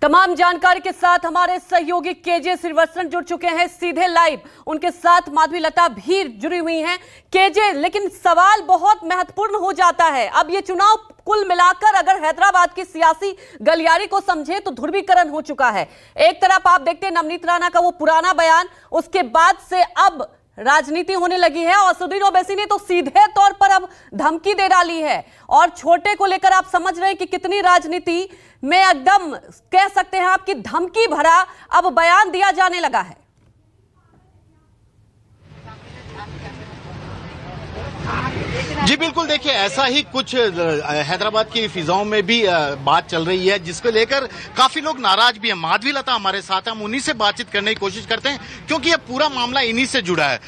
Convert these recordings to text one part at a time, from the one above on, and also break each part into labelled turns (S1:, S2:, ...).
S1: तमाम जानकारी के साथ हमारे सहयोगी केजे श्रीवत्सन जुड़ चुके हैं सीधे लाइव। उनके साथ माधवी लता भी जुड़ी हुई हैं। केजे, लेकिन सवाल बहुत महत्वपूर्ण हो जाता है। अब ये चुनाव कुल मिलाकर अगर हैदराबाद की सियासी गलियारी को समझे तो ध्रुवीकरण हो चुका है। एक तरफ आप देखते हैं नवनीत राणा का वो पुराना बयान, उसके बाद से अब राजनीति होने लगी है और असदुद्दीन ओवैसी ने तो सीधे तौर पर अब धमकी दे डाली है और छोटे को लेकर आप समझ रहे हैं कि कितनी राजनीति में एकदम कह सकते हैं आपकी धमकी भरा अब बयान दिया जाने लगा है।
S2: जी बिल्कुल, देखिए ऐसा ही कुछ हैदराबाद की फिजाओं में भी बात चल रही है, जिसको लेकर काफी लोग नाराज भी हैं। माधवी लता हमारे साथ हैं, हम उन्हीं से बातचीत करने की कोशिश करते हैं क्योंकि ये पूरा मामला इन्हीं से जुड़ा है।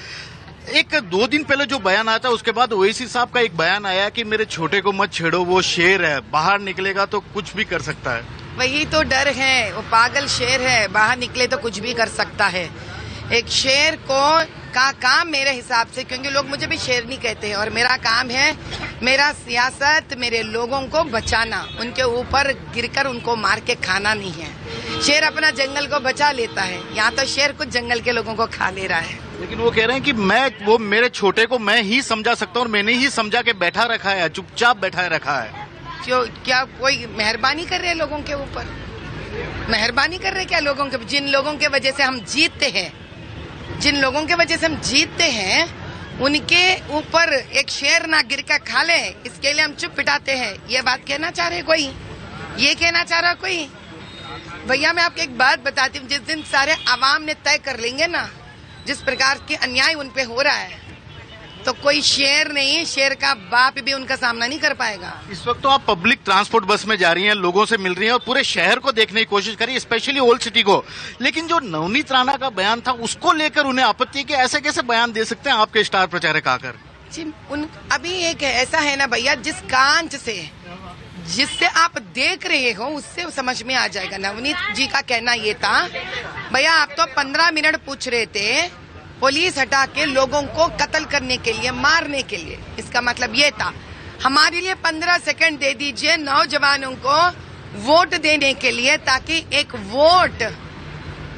S2: एक 2 दिन पहले जो बयान आया था उसके बाद ओवैसी साहब का एक बयान आया कि मेरे छोटे को मत छेड़ो, वो शेर है, बाहर निकलेगा तो कुछ भी कर सकता है।
S3: वही तो डर है, वो पागल शेर है, बाहर निकले तो कुछ भी कर सकता है। एक शेर का काम मेरे हिसाब से, क्योंकि लोग मुझे भी शेर नहीं कहते हैं और मेरा काम है, मेरा सियासत मेरे लोगों को बचाना, उनके ऊपर गिरकर उनको मार के खाना नहीं है। शेर अपना जंगल को बचा लेता है, यहाँ तो शेर कुछ जंगल के लोगों को खा ले रहा है।
S2: लेकिन वो कह रहे हैं कि वो मेरे छोटे को मैं ही समझा सकता हूँ और मैंने ही समझा के बैठा रखा है, चुपचाप बैठा रखा है।
S3: क्या कोई मेहरबानी कर रहे हैं लोगों के ऊपर? मेहरबानी कर रहे क्या लोगों के? जिन लोगों के वजह से हम जीतते हैं, जिन लोगों के वजह से हम जीतते हैं, उनके ऊपर एक शेर ना गिर कर खा ले, इसके लिए हम चुप पिटाते हैं। ये बात कहना चाह रहे कोई? ये कहना चाह रहा कोई? भैया मैं आपको एक बात बताती हूँ, जिस दिन सारे आवाम ने तय कर लेंगे ना जिस प्रकार के अन्याय उन पे हो रहा है, तो कोई शेर नहीं, शेर का बाप भी उनका सामना नहीं कर पाएगा।
S2: इस वक्त तो आप पब्लिक ट्रांसपोर्ट बस में जा रही हैं, लोगों से मिल रही हैं और पूरे शहर को देखने की कोशिश करी, स्पेशली ओल्ड सिटी को। लेकिन जो नवनीत राणा का बयान था उसको लेकर उन्हें आपत्ति कि ऐसे कैसे बयान दे सकते हैं आपके स्टार प्रचारक आकर।
S3: जी अभी एक ऐसा है ना भैया, जिस कांच से जिससे आप देख रहे हो उससे समझ में आ जाएगा। नवनीत जी का कहना ये था, भैया आप तो 15 मिनट पूछ रहे थे पुलिस हटा के लोगों को कत्ल करने के लिए, मारने के लिए। इसका मतलब ये था हमारे लिए 15 सेकंड दे दीजिए नौजवानों को वोट देने के लिए, ताकि एक वोट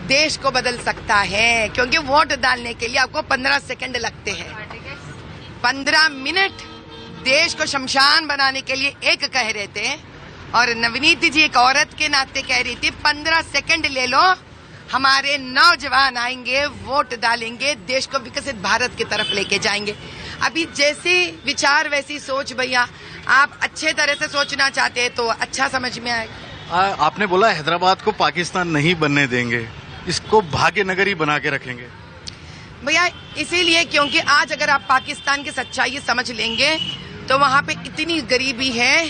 S3: देश को बदल सकता है। क्योंकि वोट डालने के लिए आपको 15 सेकंड लगते हैं। 15 मिनट देश को शमशान बनाने के लिए एक कह रहे थे और नवनीत जी एक औरत के नाते कह रही थी 15 सेकंड ले लो, हमारे नौजवान आएंगे, वोट डालेंगे, देश को विकसित भारत की तरफ लेके जाएंगे। अभी जैसी विचार वैसी सोच भैया, आप अच्छे तरह से सोचना चाहते हैं तो अच्छा समझ में आएगा।
S2: आपने बोला हैदराबाद को पाकिस्तान नहीं बनने देंगे, इसको भाग्यनगर ही बना के रखेंगे।
S3: भैया इसीलिए क्योंकि आज अगर आप पाकिस्तान की सच्चाई समझ लेंगे तो वहाँ पे इतनी गरीबी है,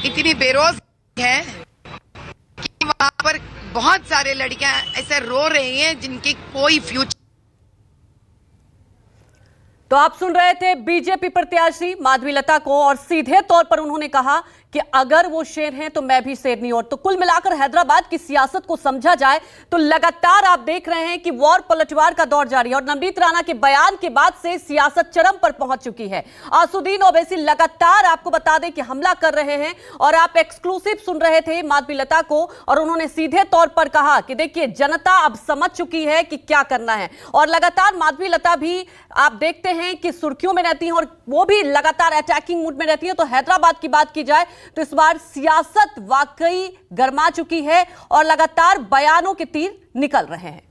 S3: इतनी बेरोजगारी है कि वहाँ पर बहुत सारे लड़कियां ऐसे रो रही हैं जिनकी कोई फ्यूचर।
S1: तो आप सुन रहे थे बीजेपी प्रत्याशी माधवी लता को और सीधे तौर पर उन्होंने कहा कि अगर वो शेर हैं तो मैं भी शेर नहीं। और तो कुल मिलाकर हैदराबाद की सियासत को समझा जाए तो लगातार आप देख रहे हैं कि वॉर पलटवार का दौर जारी है और नवनीत राणा के बयान के बाद से सियासत चरम पर पहुंच चुकी है। असदुद्दीन ओवैसी लगातार आपको बता दें कि हमला कर रहे हैं और आप एक्सक्लूसिव सुन रहे थे माधवी लता को और उन्होंने सीधे तौर पर कहा कि देखिए जनता अब समझ चुकी है कि क्या करना है। और लगातार माधवी लता भी आप देखते हैं कि सुर्खियों में रहती हैं और वो भी लगातार अटैकिंग मूड में रहती हैं। तो हैदराबाद की बात की जाए तो इस बार सियासत वाकई गर्मा चुकी है और लगातार बयानों के तीर निकल रहे हैं।